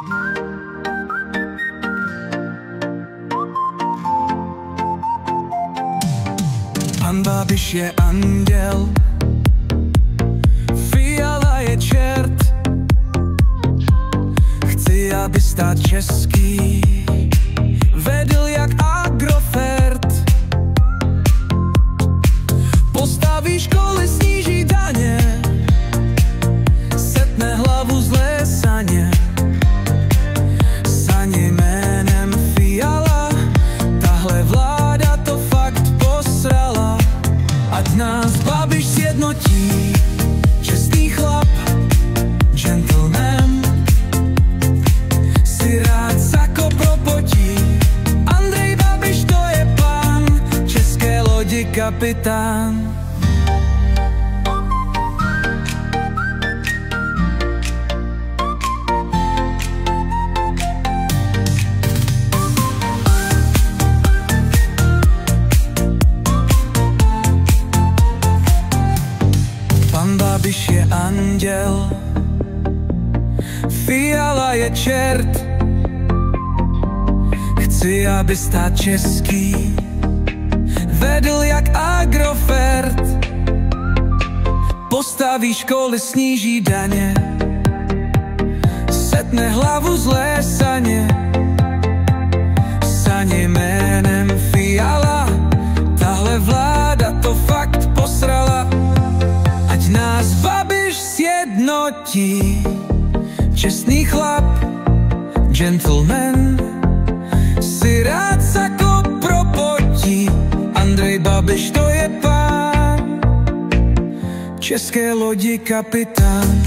Pan Babiš je anděl, Fiala je čert. Chci, aby stát český vedl jak Agrofert. Postaví školy, sníží daně, setne hlavu zlé saně. Saně jménem Fiala, tahle vláda to fakt posrala. Ať nás Babiš sjednotí, čestný chlap, gentleman, si rád sako propotí. Andrej Babiš to je pán, české lodi kapitán. Pan Babiš je anděl, Fiala je čert. Chci, aby stát český vedl jak Agrofert. Postaví školy, sníží daně, setne hlavu zlé saně. Saně jménem Fiala, tahle vláda to fakt posrala. Ať nás Babiš sjednotí, čestný chlap, gentleman, si rád sako propotí. Andrej Babiš to je pán, české lodi kapitán.